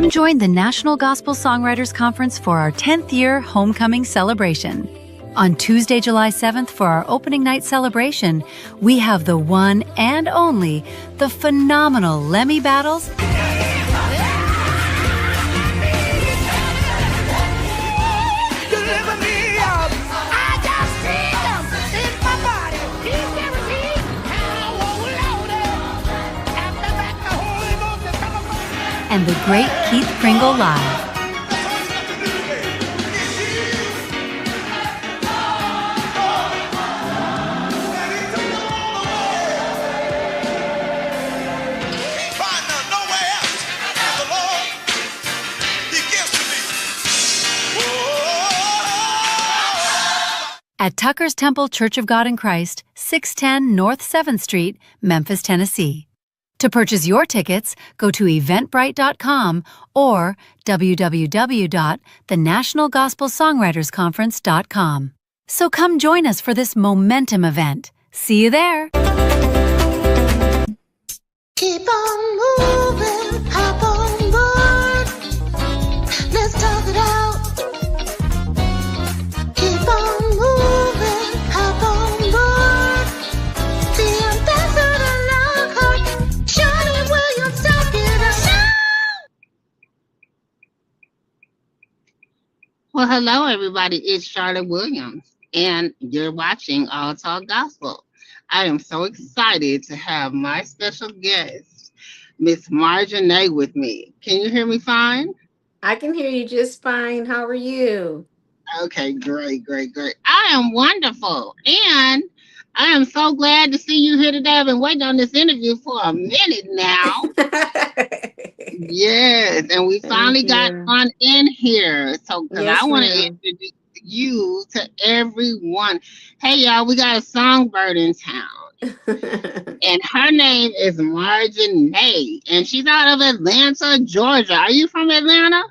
Come join the National Gospel Songwriters Conference for our 10th year homecoming celebration. On Tuesday, July 7th, for our opening night celebration, we have the one and only, the phenomenal Lemmy Battles and the great Keith Pringle Live. At Tucker's Temple Church of God in Christ, 610 North 7th Street, Memphis, Tennessee. To purchase your tickets, go to eventbrite.com or www.thenationalgospelsongwritersconference.com. So come join us for this momentum event. See you there. Keep on moving, hop on board. Let's talk it out. Keep on moving, hop on board. The ambassador Lockhart, Charlie Williams, talk it out. Well, hello, everybody. It's Charlotte Williams, and you're watching All Talk Gospel. I am so excited to have my special guest, Miss Marjane, with me. Can you hear me fine? I can hear you just fine. How are you? Okay, great. I am wonderful, and I am so glad to see you here today. I've been waiting on this interview for a minute now. Yes, and we finally got on in here. So, because Yes, I want to ma'am. introduce you to everyone. Hey, y'all, we got a songbird in town, and her name is Marjane, and she's out of Atlanta, Georgia. Are you from Atlanta?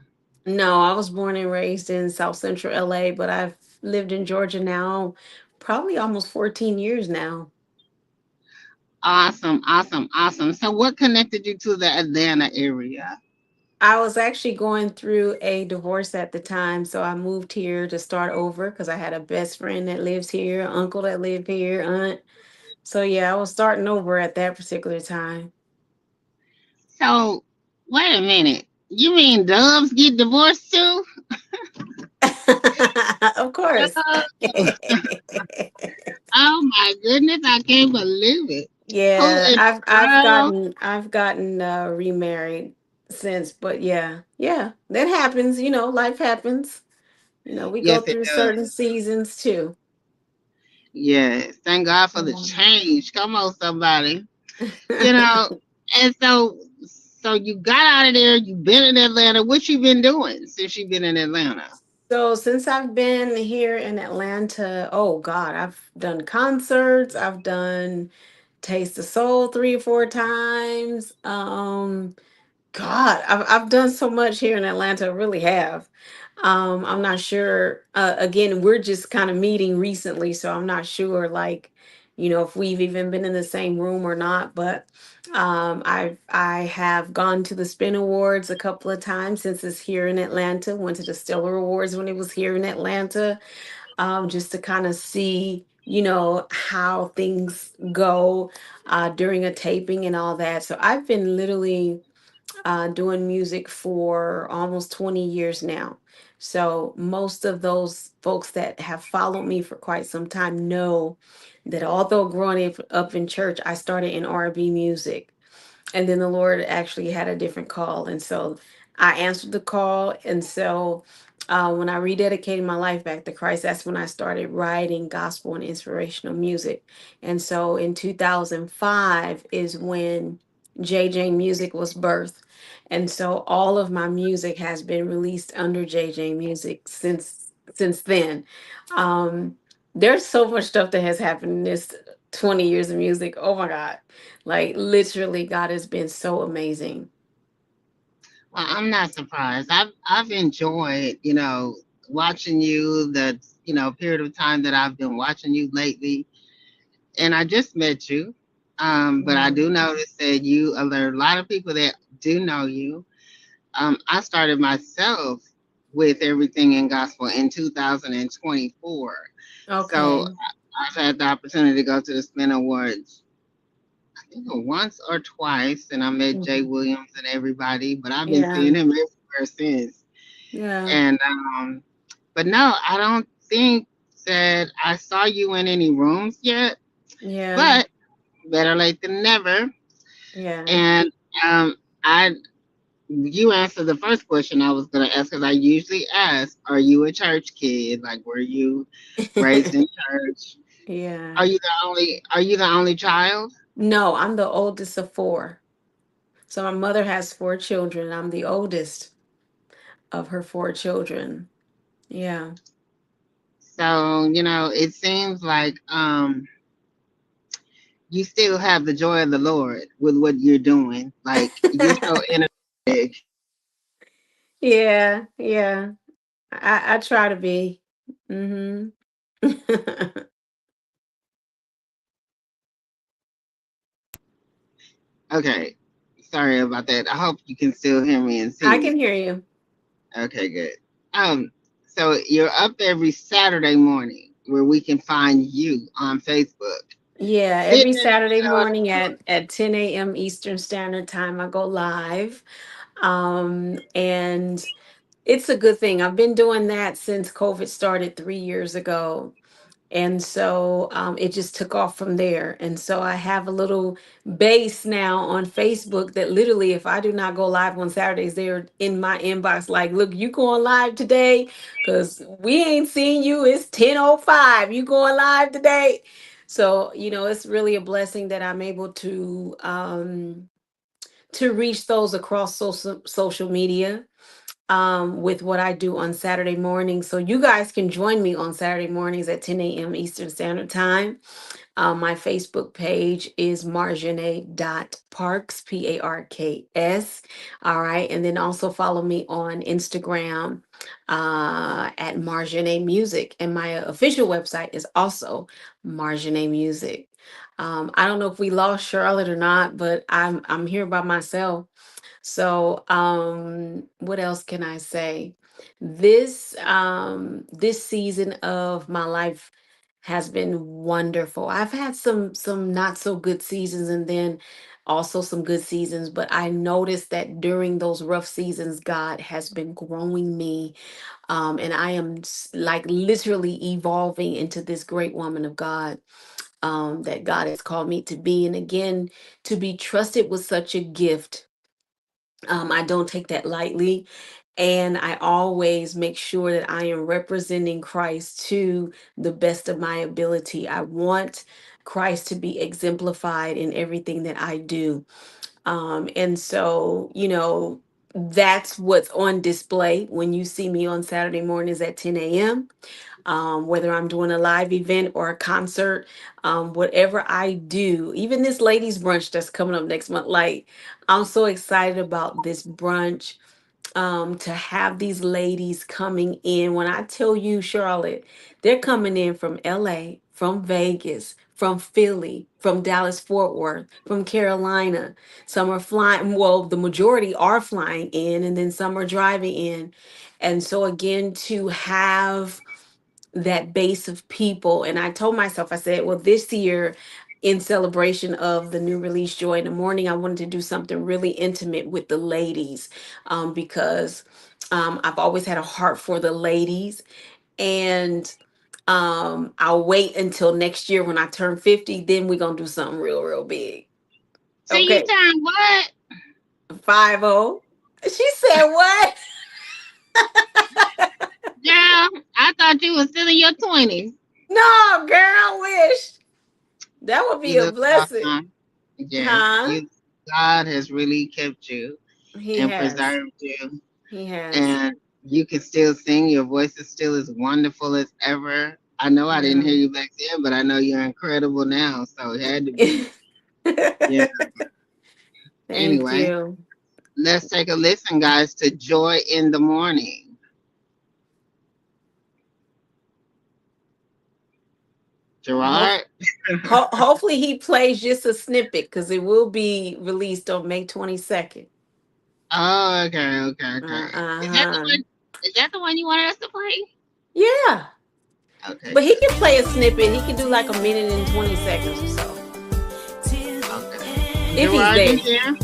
No, I was born and raised in South Central LA, but I've lived in Georgia now probably almost 14 years now. Awesome. So, what connected you to the Atlanta area? I was actually going through a divorce at the time, so I moved here to start over because I had a best friend that lives here, uncle that lived here, aunt. So yeah, I was starting over at that particular time. So, wait a minute. You mean doves get divorced too? Of course. Oh my goodness, I can't believe it. Yeah, Who in I've the I've world? gotten remarried since, but yeah, that happens. Life happens. We go Yes, it through does. certain seasons too. Yes. Thank God for the change. Come on, somebody. You know, and so you got out of there, you've been in Atlanta. What you been doing since you've been in Atlanta? So since I've been here in Atlanta, oh God, I've done concerts. I've done Taste the Soul 3 or 4 times. God, I've done so much here in Atlanta, I really have. I'm not sure. Again, we're just kind of meeting recently, so I'm not sure, like, if we've even been in the same room or not. But I have gone to the Spin Awards a couple of times since it's here in Atlanta. Went to the Stellar Awards when it was here in Atlanta, just to kind of see, how things go during a taping and all that. So I've been literally doing music for almost 20 years now. So most of those folks that have followed me for quite some time know that although growing up in church, I started in R&B music. And then the Lord actually had a different call. And so I answered the call. And so when I rededicated my life back to Christ, that's when I started writing gospel and inspirational music. And so in 2005 is when JJ Music was birthed. And so all of my music has been released under JJ Music since then. Um, there's so much stuff that has happened in this 20 years of music. Oh my God. Like literally, God has been so amazing. Well, I'm not surprised. I've enjoyed, watching you the, period of time that I've been watching you lately. And I just met you. But I do notice that there are a lot of people that do know you. I started myself with everything in gospel in 2024. So Okay. I've had the opportunity to go to the Spin Awards, I think once or twice, and I met Jay Mhm. Williams and everybody, but I've been Yeah. seeing him everywhere since. Yeah. And but no, I don't think that I saw you in any rooms yet. Yeah. But better late than never. Yeah. And um, I you answered the first question I was going to ask because I usually ask, "Are you a church kid? Like, were you raised in church? Yeah. Are you the only? Are you the only child?" No, I'm the oldest of four. So my mother has four children. I'm the oldest of her four children. Yeah. So it seems like you still have the joy of the Lord with what you're doing. Like you're so energetic. Yeah. Yeah. I try to be. Hmm. Okay, sorry about that. I hope you can still hear me and see I me. can hear you. Okay, good. Um, so you're up every Saturday morning where we can find you on Facebook. Yeah, every Fitness Saturday show. morning at 10 a.m. Eastern Standard Time, I go live. And it's a good thing. I've been doing that since COVID started 3 years ago. And so it just took off from there. And so I have a little base now on Facebook that literally, if I do not go live on Saturdays, they're in my inbox like, look, you going live today? Because we ain't seen you. It's 10:05. You going live today? So, it's really a blessing that I'm able to reach those across social media with what I do on Saturday mornings. So you guys can join me on Saturday mornings at 10 a.m. Eastern Standard Time. My Facebook page is Marjane.Parks, Parks. All right. And then also follow me on Instagram at Marjane Music. And my official website is also Marjane Music. I don't know if we lost Charlotte or not, but I'm here by myself. So, what else can I say? This season of my life has been wonderful. I've had some not so good seasons and then also some good seasons, but I noticed that during those rough seasons, God has been growing me. And I am like literally evolving into this great woman of God that God has called me to be. And again, to be trusted with such a gift, I don't take that lightly. And I always make sure that I am representing Christ to the best of my ability. I want Christ to be exemplified in everything that I do. And so, that's what's on display when you see me on Saturday mornings at 10 a.m. Whether I'm doing a live event or a concert, whatever I do, even this ladies' brunch that's coming up next month, like I'm so excited about this brunch to have these ladies coming in. When I tell you, Charlotte, they're coming in from LA, from Vegas, from Philly, from Dallas, Fort Worth, from Carolina. Some are flying, well, the majority are flying in, and then some are driving in. And so, again, to have that base of people. And I told myself, I said, well, this year, in celebration of the new release Joy in the Morning, I wanted to do something really intimate with the ladies because I've always had a heart for the ladies. And I'll wait until next year when I turn 50, then we're going to do something real, real big. So you Okay. turned what? 50. She said, what? Girl, I thought you was still in your 20s. No, girl, I wish. That would be You a look blessing. awesome. Yes, Huh? you. God has really kept you He and has. preserved you, He has. and you can still sing. Your voice is still as wonderful as ever. I know I didn't hear Yeah. you back then, but I know you're incredible now. So it had to be. Yeah. Thank Anyway, you. let's take a listen, guys, to Joy in the Morning. Hope, Gerard. hopefully he plays just a snippet because it will be released on May 22nd. Oh, okay, okay, okay. Is that the Uh-huh. one? Is that the one you wanted us to play? Yeah. Okay, But he good. can play a snippet. He can do like a minute and 20 seconds or so. Okay. If he's Gerard, you there. here?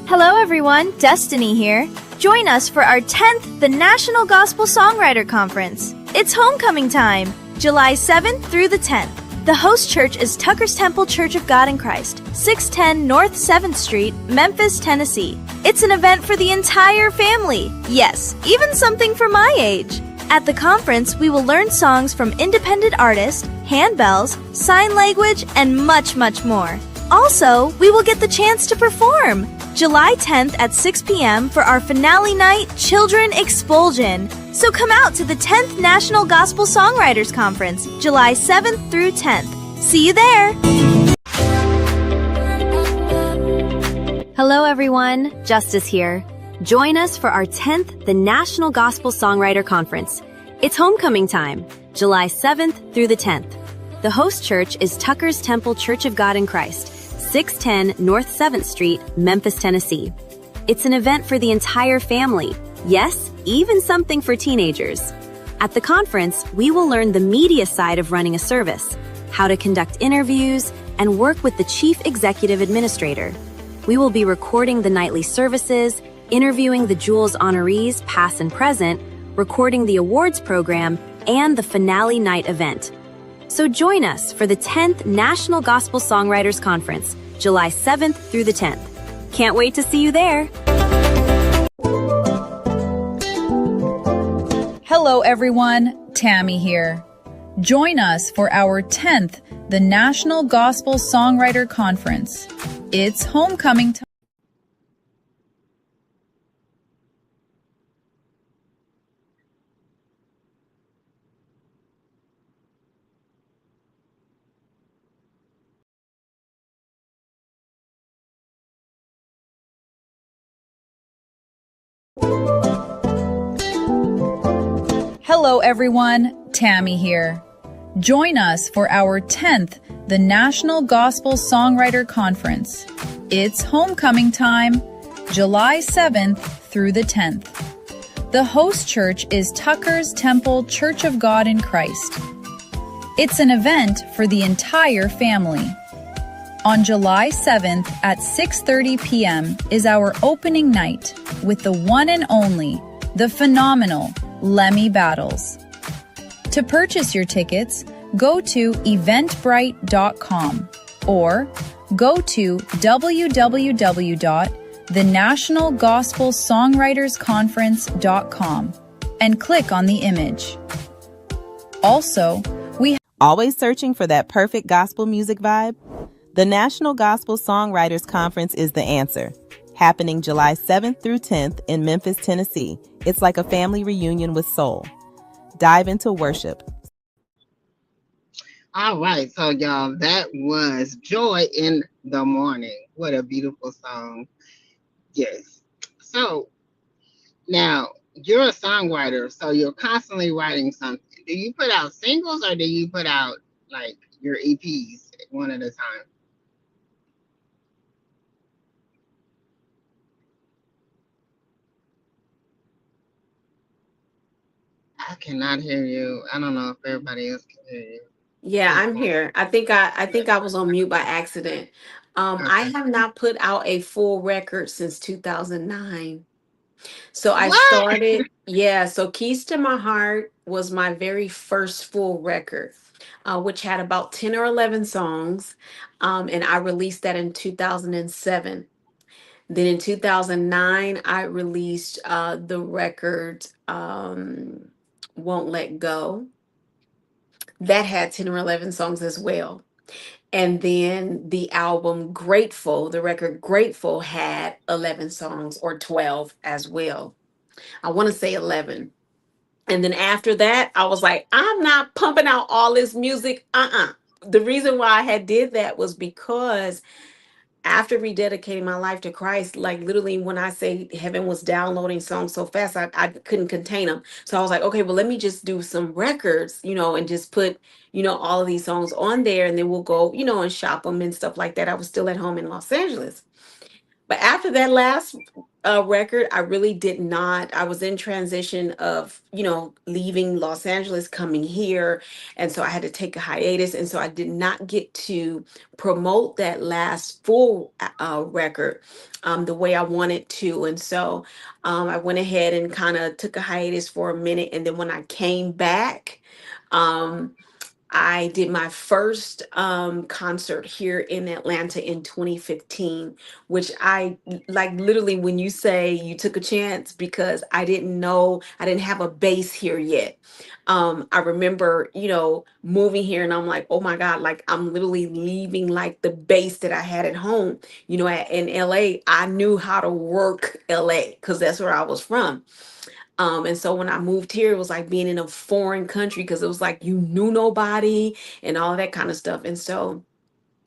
Hello everyone, Destiny here. Join us for our 10th The National Gospel Songwriter Conference. It's homecoming time, July 7th through the 10th. The host church is Tucker's Temple Church of God in Christ, 610 North 7th Street, Memphis, Tennessee. It's an event for the entire family. Yes, even something for my age. At the conference, we will learn songs from independent artists, handbells, sign language, and much, much more. Also, we will get the chance to perform. July 10th at 6 p.m. for our finale night, Children Expulsion. So come out to the 10th National Gospel Songwriters Conference, July 7th through 10th. See you there! Hello, everyone. Justice here. Join us for our 10th The National Gospel Songwriter Conference. It's homecoming time, July 7th through the 10th. The host church is Tucker's Temple Church of God in Christ, 610 North 7th Street, Memphis, Tennessee. It's an event for the entire family. Yes, even something for teenagers. At the conference, we will learn the media side of running a service, how to conduct interviews, and work with the chief executive administrator. We will be recording the nightly services, interviewing the Jules honorees, past and present, recording the awards program, and the finale night event. So join us for the 10th National Gospel Songwriters Conference, July 7th through the 10th. Can't wait to see you there. Hello everyone, Tammy here. Join us for our 10th The National Gospel Songwriter Conference. It's homecoming time. Hello everyone, Tammy here. Join us for our 10th The National Gospel Songwriter Conference. It's homecoming time, July 7th through the 10th. The host church is Tucker's Temple Church of God in Christ. It's an event for the entire family. On July 7th at 6:30 p.m. is our opening night with the one and only, the phenomenal Lemmy Battles. To purchase your tickets, go to eventbrite.com or go to www.thenationalgospelsongwritersconference.com and click on the image. Also, we Always searching for that perfect gospel music vibe? The National Gospel Songwriters Conference is the answer. Happening July 7th through 10th in Memphis, Tennessee. It's like a family reunion with soul. Dive into worship. All right, so y'all, that was Joy in the Morning. What a beautiful song. Yes. So now you're a songwriter, so you're constantly writing something. Do you put out singles or do you put out like your EPs one at a time? I cannot hear you. I don't know if everybody else can hear you. Yeah, I'm here. I think I was on mute by accident. I Okay. have not put out a full record since 2009. So I What? started, yeah. So Keys to My Heart was my very first full record, which had about 10 or 11 songs. And I released that in 2007. Then in 2009, I released the record Won't Let Go. That had 10 or 11 songs as well. And then the album Grateful, the record Grateful, had 11 songs or 12 as well. I want to say 11. And then after that, I was like, I'm not pumping out all this music. The reason why I had did that was because after rededicating my life to Christ, like literally when I say heaven was downloading songs so fast, I couldn't contain them. So I was like, okay, well, let me just do some records, and just put, all of these songs on there, and then we'll go, and shop them and stuff like that. I was still at home in Los Angeles. But after that last record, I really did not. I was in transition of, leaving Los Angeles, coming here. And so I had to take a hiatus. And so I did not get to promote that last full record the way I wanted to. And so I went ahead and kind of took a hiatus for a minute. And then when I came back, um, I did my first concert here in Atlanta in 2015, which I like literally when you say you took a chance because I didn't know, I didn't have a base here yet. I remember, moving here and I'm like, oh my God, like I'm literally leaving like the base that I had at home. In LA, I knew how to work LA because that's where I was from. And so when I moved here, it was like being in a foreign country because it was like you knew nobody and all that kind of stuff. And so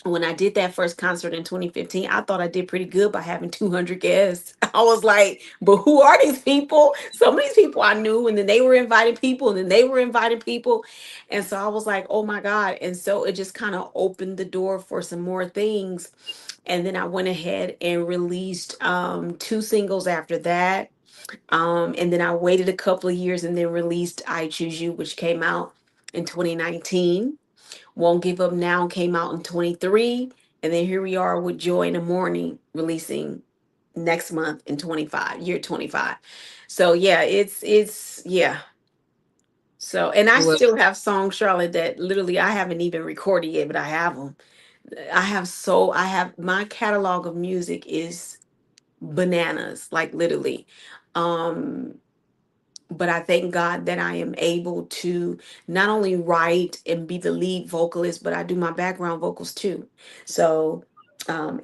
when I did that first concert in 2015, I thought I did pretty good by having 200 guests. I was like, but who are these people? Some of these people I knew, and then they were inviting people, and then they were inviting people. And so I was like, oh my God. And so it just kind of opened the door for some more things. And then I went ahead and released two singles after that. And then I waited a couple of years and then released I Choose You, which came out in 2019. Won't Give Up Now came out in 23. And then here we are with Joy in the Morning releasing next month in 25, year 25. So yeah, it's yeah. So and I Well, still have songs, Charlotte, that literally I haven't even recorded yet, but I have them. I have my catalog of music is bananas, like literally. Um but I thank God that I am able to not only write and be the lead vocalist, but I do my background vocals too. So,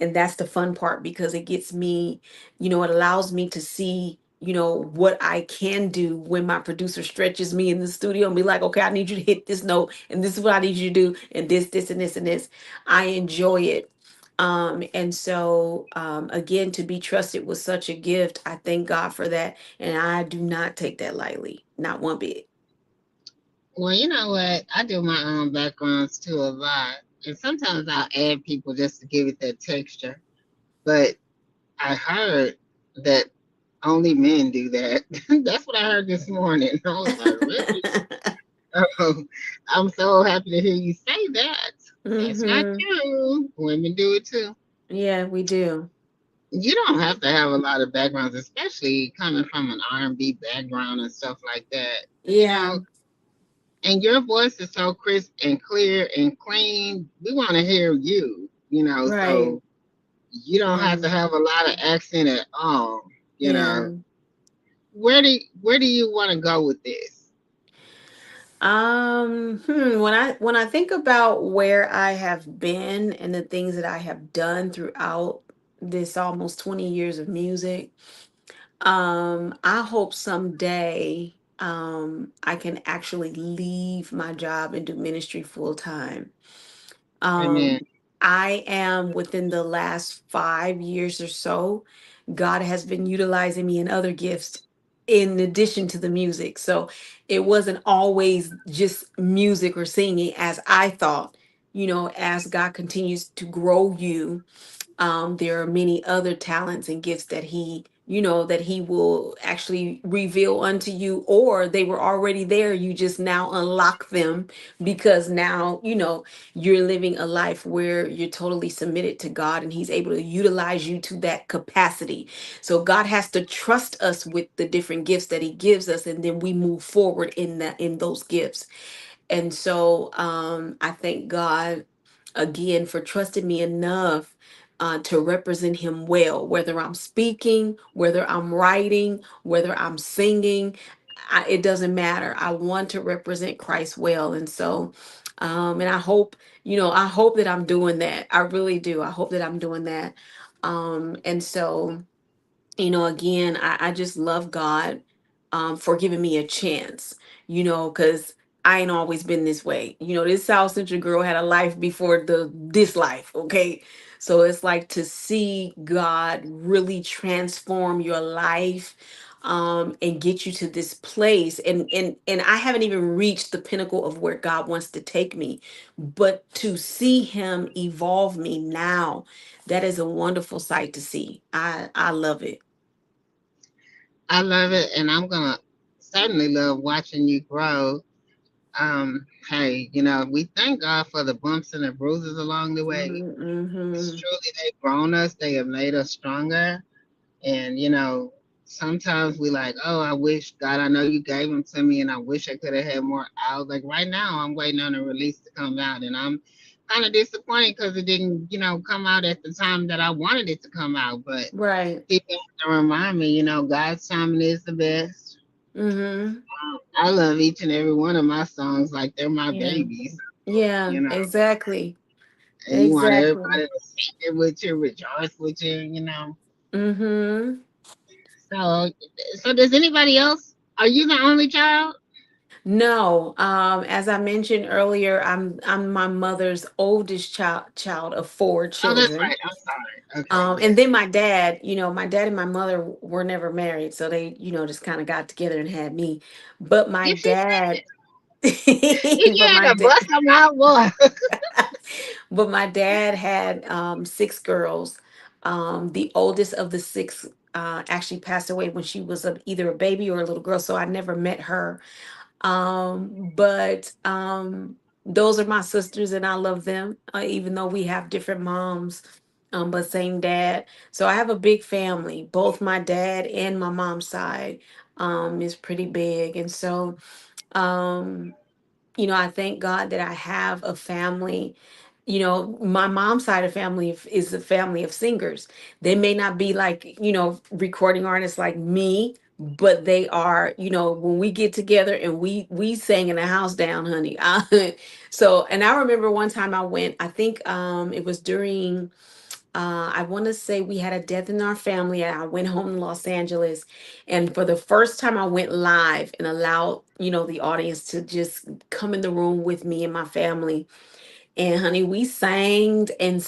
and that's the fun part because it gets me, it allows me to see, what I can do when my producer stretches me in the studio and be like, okay, I need you to hit this note, and this is what I need you to do, and this, and this, and this. I enjoy it. And so, again, to be trusted was such a gift. I thank God for that. And I do not take that lightly, not one bit. well, you know what? I do my own backgrounds too a lot, and sometimes I'll add people just to give it that texture. But I heard that only men do that. That's what I heard this morning. I was like, really? Oh, I'm so happy to hear you say that. That's not Hmm. true. Women do it too. Yeah, we do. You don't have to have a lot of backgrounds, especially coming from an R&B background and stuff like that. Yeah, And your voice is so crisp and clear and clean. We want to hear you, right. so you don't have Yeah, to have a lot of accent at all, you know. yeah. Where do you want to go with this? When I think about where I have been and the things that I have done throughout this almost 20 years of music, I hope someday I can actually leave my job and do ministry full time. Amen. Um, I am within the last 5 years or so, God has been utilizing me in other gifts in addition to the music. So it wasn't always just music or singing as I thought. As God continues to grow you, there are many other talents and gifts that He that he will actually reveal unto you, or they were already there, you just now unlock them, because now you're living a life where you're totally submitted to God and he's able to utilize you to that capacity. So God has to trust us with the different gifts that he gives us, and then we move forward in those gifts. And so I thank God again for trusting me enough to represent him well, whether I'm speaking, whether I'm writing, whether I'm singing. It doesn't matter. I want to represent Christ well. And so, and I hope that I'm doing that. I really do. I hope that I'm doing that. And so, again, I just love God for giving me a chance, because I ain't always been this way. This South Central girl had a life before this life, okay? So it's like to see God really transform your life and get you to this place. And I haven't even reached the pinnacle of where God wants to take me, but to see him evolve me now, that is a wonderful sight to see. I love it. I love it, and I'm gonna certainly love watching you grow. Hey, we thank God for the bumps and the bruises along the way. It's Mm-hmm. truly they've grown us, they have made us stronger. And sometimes we like, oh, I wish God, I know you gave them to me, and I wish I could have had more out. Like right now, I'm waiting on the release to come out, and I'm kind of disappointed because it didn't, come out at the time that I wanted it to come out. But Right. people have to remind me, God's timing is the best. Mm-hmm. I love each and every one of my songs like they're my Yeah. babies, Yeah, you know. exactly. And you want Exactly. everybody to sing it with you, rejoice with you. Mm-hmm. So, does anybody else? Are you the only child? No, as I mentioned earlier, I'm my mother's oldest child of four Oh, that's children. right. I'm sorry. Okay, And yes. then my dad and my mother were never married, so they, just kind of got together and had me. But my If you dad, if you but my had to dad, bust them out, boy. but my dad had six girls. The oldest of the six actually passed away when she was either a baby or a little girl, so I never met her. But those are my sisters, and I love them, even though we have different moms, but same dad. So I have a big family. Both my dad and my mom's side is pretty big, and so um, I thank God that I have a family. My mom's side of family is a family of singers. They may not be like, recording artists like me, but they are, when we get together and we sang in the house down, honey. So, and I remember one time I went, I think it was during I want to say we had a death in our family, and I went home to Los Angeles. And for the first time, I went live and allowed, the audience to just come in the room with me and my family. And honey, we sang, and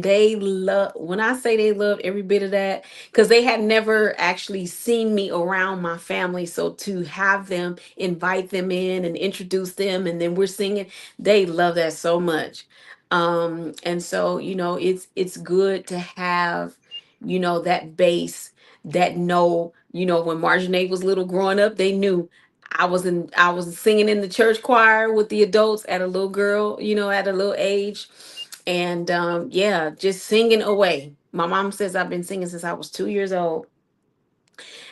they love, when I say they loved every bit of that, because they had never actually seen me around my family. So to have them invite them in and introduce them, and then we're singing, they love that so much. And so, it's good to have, that base that know, when Marjane was little growing up, they knew I was singing in the church choir with the adults at a little girl, at a little age. And yeah, just singing away. My mom says I've been singing since I was 2 years old.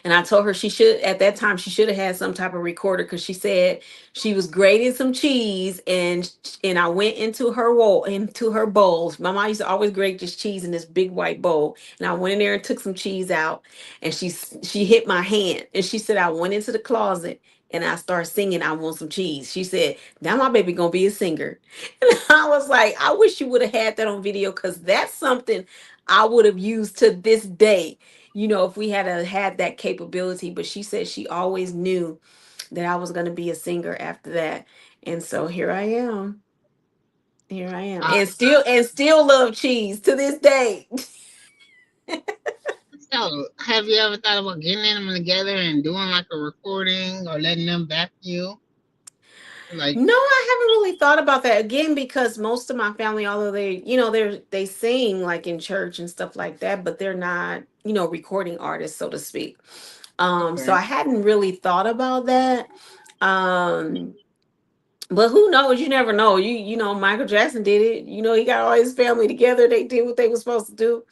And I told her she should, at that time, she should have had some type of recorder, because she said she was grating some cheese, and I went into her bowls. My mom used to always grate this cheese in this big white bowl. And I went in there and took some cheese out, and she hit my hand, and she said I went into the closet and I started singing I Want Some Cheese. She said, now my baby gonna be a singer. And I was like, I wish you would have had that on video, because that's something I would have used to this day, if we had had that capability. But she said she always knew that I was going to be a singer after that. And so here I am. Here I am. Uh, And still love cheese to this day. so, have you ever thought about getting them together and doing like a recording or letting them back you? Like, No, I haven't really thought about that again because most of my family, although they sing like in church and stuff like that, but they're not, recording artists, so to speak. So okay. I hadn't really thought about that. Um, but who knows? You never know. Michael Jackson did it. He got all his family together. They did what they were supposed to do.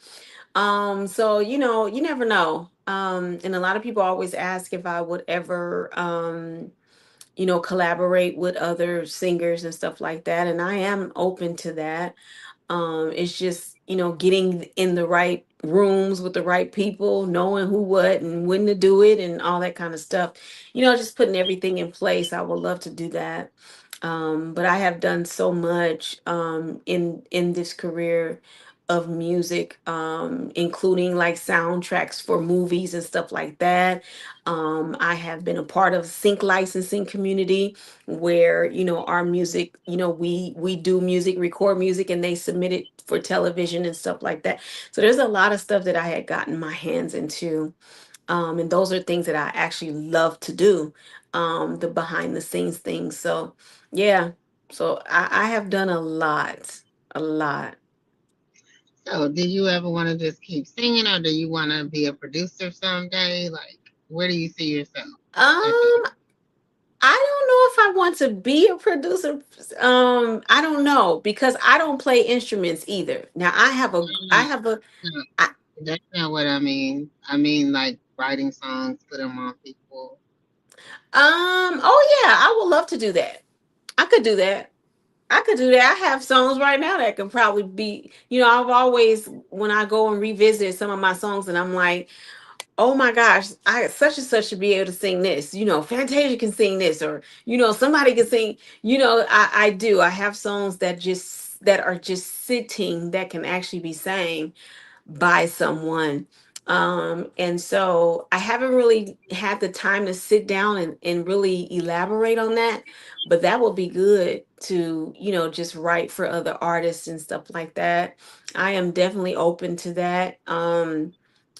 So you never know. And a lot of people always ask if I would ever collaborate with other singers and stuff like that. And I am open to that. It's just, getting in the right rooms with the right people, knowing who, what, and when to do it, and all that kind of stuff. Just putting everything in place. I would love to do that. But I have done so much in this career of music, including like soundtracks for movies and stuff like that. I have been a part of sync licensing community where our music, we do music, record music, and they submit it for television and stuff like that. So there's a lot of stuff that I had gotten my hands into, and those are things that I actually love to do, the behind the scenes things. So yeah, so I have done a lot. So, do you ever want to just keep singing, or do you want to be a producer someday? Like, where do you see yourself at the? um I don't know if I want to be a producer. I don't know because I don't play instruments either. Now I No, have a no, I, that's not what I mean. I mean, like writing songs, put them on people. oh yeah, I would love to do that. I could do that. I could do that. I have songs right now that can probably be, I've always, when I go and revisit some of my songs, and I'm like, oh my gosh, I such and such should be able to sing this. Fantasia can sing this, or somebody can sing. I do. I have songs that are just sitting that can actually be sang by someone. And so I haven't really had the time to sit down and really elaborate on that, but that would be good to, just write for other artists and stuff like that. I am definitely open to that.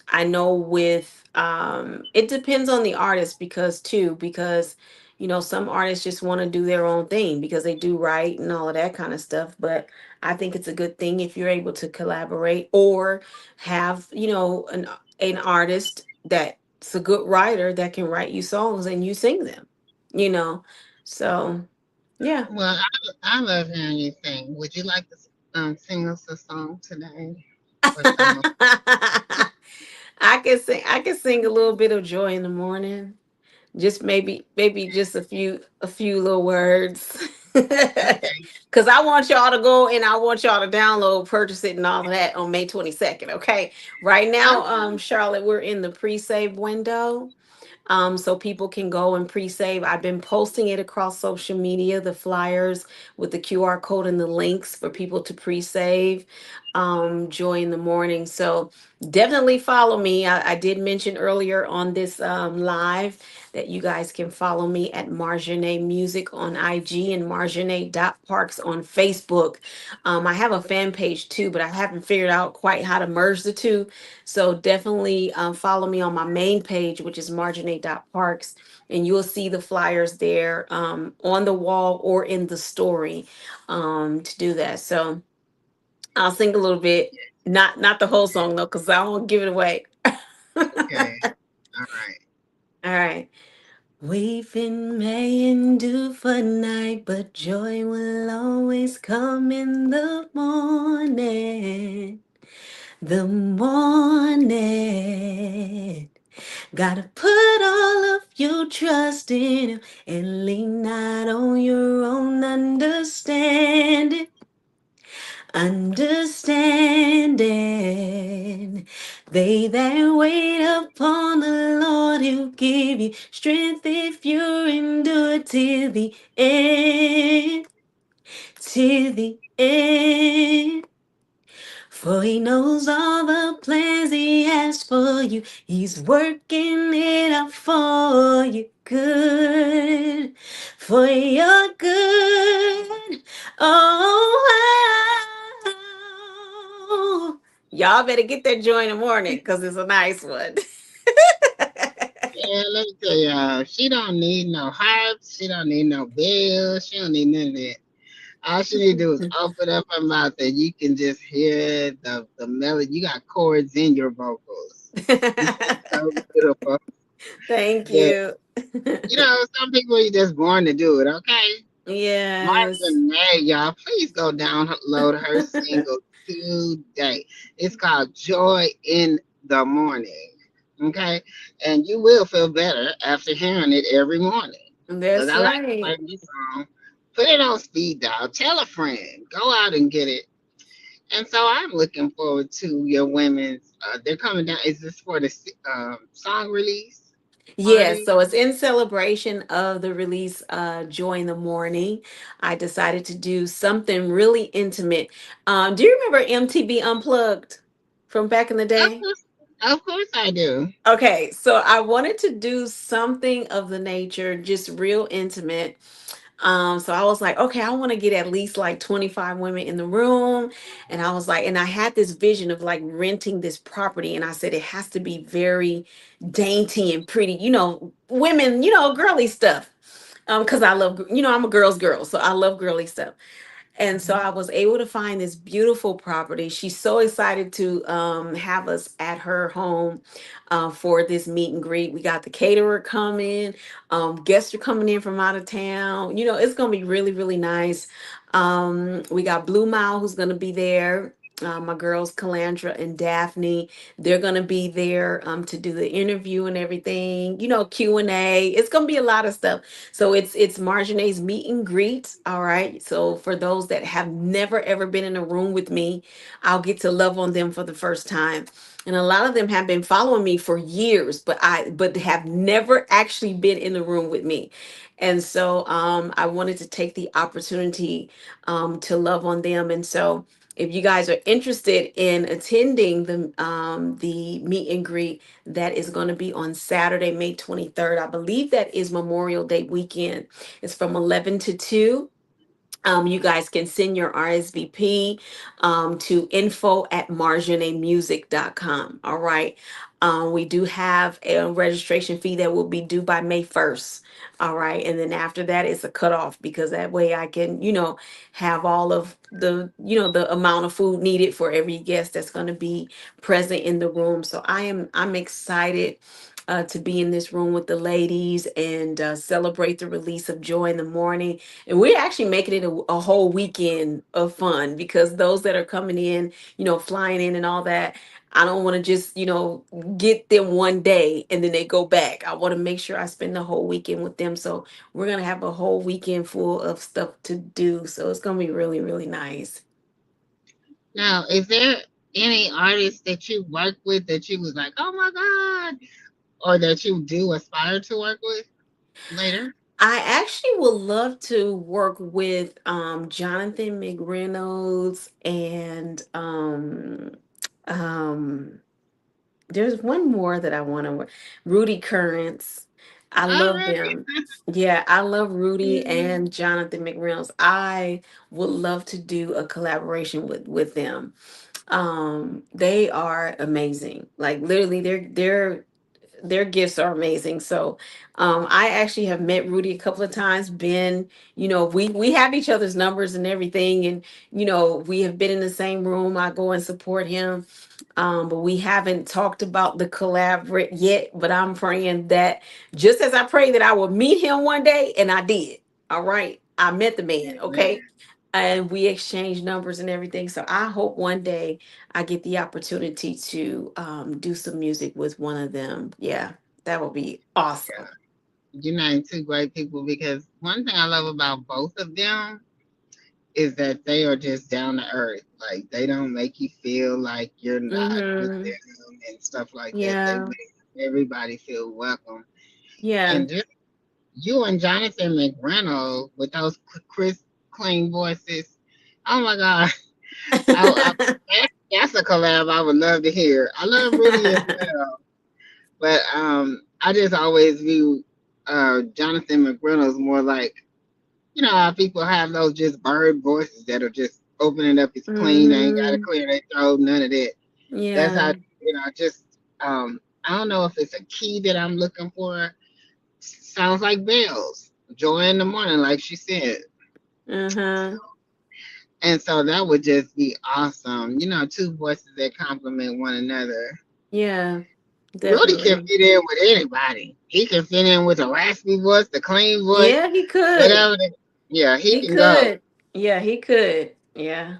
I know with it depends on the artist because some artists just want to do their own thing because they do write and all of that kind of stuff, but I think it's a good thing if you're able to collaborate or have an artist that's a good writer that can write you songs and you sing them, you know so yeah. Well, I love hearing you sing. Would you like to sing us a song today, or some of? I can sing a little bit of Joy in the Morning. Just maybe just a few little words. Okay, Cause I want y'all to go and I want y'all to download, purchase it, and all of that on May 22nd. Okay. Right now, okay, Charlotte, we're in the pre-save window. So people can go and pre-save. I've been posting it across social media, the flyers with the QR code and the links for people to pre-save. Joy in the Morning. So definitely follow me. I did mention earlier on this live that you guys can follow me at Marjane Music on IG and Marjane.Parks on Facebook. I have a fan page too, but I haven't figured out quite how to merge the two. So definitely follow me on my main page, which is Marjane.Parks, and you'll see the flyers there on the wall or in the story to do that. So I'll sing a little bit, not the whole song though, because I won't give it away. All okay. All right. right. Weeping may endure for night, but joy will always come in the morning. The morning. Gotta put all of your trust in Him and lean not on your own understanding. Understanding. They that wait upon the Lord, He'll give you strength if you endure till the end. Till the end. For he knows all the plans he has for you. He's working it out for you good. For your good. Oh, y'all better get that joy in the morning because it's a nice one. Yeah, let me tell y'all, she don't need no harps, she don't need no bells, she don't need none of that. All she need to do is open up her mouth and you can just hear the melody. You got chords in your vocals. You sing so beautiful Thank that you. some people are just born to do it, okay? Yes. Marjane, y'all, please go download her single today. It's called Joy in the Morning. Okay? And you will feel better after hearing it every morning. Because That's I like to play right. this song. Put it on speed dial. Tell a friend. Go out and get it. And so I'm looking forward to your women's. They're coming down. Is this for the song release Yes, party? so it's in celebration of the release Joy in the Morning. I decided to do something really intimate. Do you remember MTV Unplugged from back in the Of day? course, of course I do. Okay, so I wanted to do something of the nature, just real intimate. So I was like, okay, I want to get at least like 25 women in the room. And I was like, and I had this vision of like renting this property. And I said, it has to be very dainty and pretty, women, girly stuff. Because I love, I'm a girl's girl. So I love girly stuff. And so I was able to find this beautiful property. She's so excited to have us at her home for this meet and greet. We got the caterer coming, guests are coming in from out of town. It's going to be really, really nice. We got Blue Mile who's going to be there. My girls, Calandra and Daphne, they're going to be there to do the interview and everything. Q&A. It's going to be a lot of stuff. So it's Marjane's meet and greet. All right. So for those that have never ever been in a room with me, I'll get to love on them for the first time. And a lot of them have been following me for years, but have never actually been in the room with me. And so I wanted to take the opportunity to love on them. And so if you guys are interested in attending the meet and greet, that is going to be on Saturday, May 23rd. I believe that is Memorial Day weekend. It's from 11 to 2. You guys can send your RSVP to info@marjanemusic.com. All right. We do have a registration fee that will be due by May 1st. All right. And then after that, it's a cutoff because that way I can, have all of the amount of food needed for every guest that's going to be present in the room. So I'm excited to be in this room with the ladies and celebrate the release of Joy in the Morning. And we're actually making it a whole weekend of fun because those that are coming in, flying in and all that, I don't want to just, get them one day and then they go back. I want to make sure I spend the whole weekend with them. So we're going to have a whole weekend full of stuff to do. So it's going to be really, really nice. Now, is there any artist that you work with that you was like, oh my God, or that you do aspire to work with later? I actually would love to work with Jonathan McReynolds and um there's one more that I want to work. Rudy Currents. I All love right. them. Yeah, I love Rudy and Jonathan McReynolds. I would love to do a collaboration with them. They are amazing. Like literally their gifts are amazing. So I actually have met Rudy a couple of times. Been, we have each other's numbers and everything, and we have been in the same room. I go and support him. But we haven't talked about the collab yet. But I'm praying that just as I pray that I will meet him one day, and I did. All right. I met the man. Okay. And we exchanged numbers and everything. So I hope one day I get the opportunity to do some music with one of them. Yeah, that would be awesome. You named two great people because one thing I love about both of them is that they are just down to earth. Like they don't make you feel like you're not with Mm-hmm. them and stuff like that. They Yeah. make everybody feel welcome. Yeah. And just you and Jonathan McReynolds with those crisp, clean voices. Oh my God. That's a collab I would love to hear. I love Rudy as well. But I just always view Jonathan McReynolds more like, how people have those just bird voices that are just opening up, it's clean, they ain't got to Hmm. clear their throat, none of that. That's how, Yeah. just, I don't know if it's a key that I'm looking for. Sounds like bells. Joy in the morning, like she said. Uh-huh. And so that would just be awesome. You know, two voices that complement one another. Yeah, Rudy can definitely. fit in with anybody. He can fit in with a raspy voice, the clean voice, Yeah, he could. whatever. Yeah, he He can go. could. Yeah, he could. Yeah.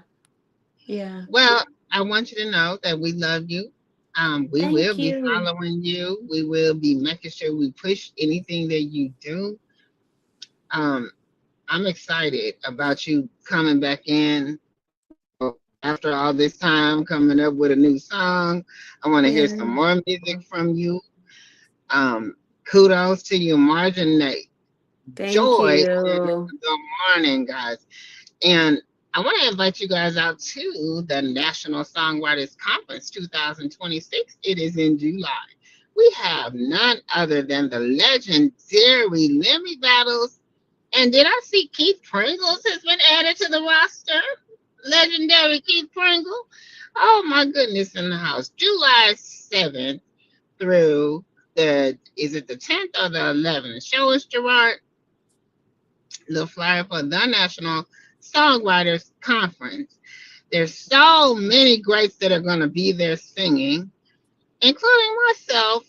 Yeah. Well, I want you to know that we love you. We will Thank be you. following you. We will be making sure we push anything that you do. Um, I'm excited about you coming back in after all this time, coming up with a new song. I want to hear some Yeah. more music from you. Kudos to you, Marjane. Thank Joy in you. the morning, guys. And I want to invite you guys out to the National Songwriters Conference 2026. It is in July. We have none other than the legendary Lemmy Battles. And did I see Keith Pringles has been added to the roster? Legendary Keith Pringle. Oh my goodness, in the house. July 7th through is it the 10th or the 11th? Show us, Gerard, the flyer for the National Songwriters Conference. There's so many greats that are going to be there singing, including myself,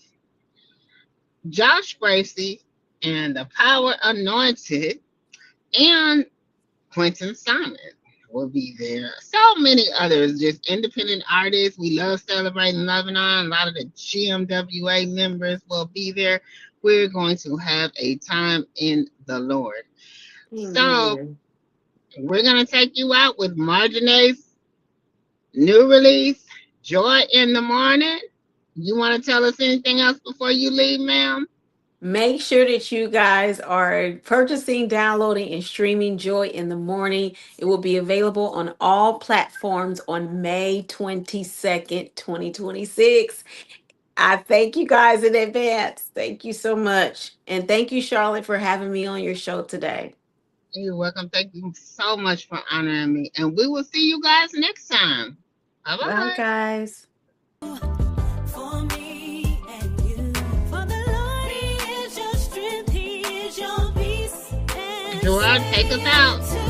Josh Bracey, and the Power Anointed, and Quentin Simon will be there. So many others, just independent artists. We love celebrating Lebanon. A lot of the GMWA members will be there. We're going to have a time in the Lord. So Amen. we're going to take you out with Marjane's new release, Joy in the Morning. You want to tell us anything else before you leave, ma'am? Make sure that you guys are purchasing, downloading, and streaming Joy in the Morning. It will be available on all platforms on May 22nd, 2026. I thank you guys in advance. Thank you so much. And thank you, Charlotte, for having me on your show today. You're welcome. Thank you so much for honoring me. And we will see you guys next time. Bye Bye, bye. guys. For me and you. For the Lord, He is your strength, He is your peace. Gerard, take us out.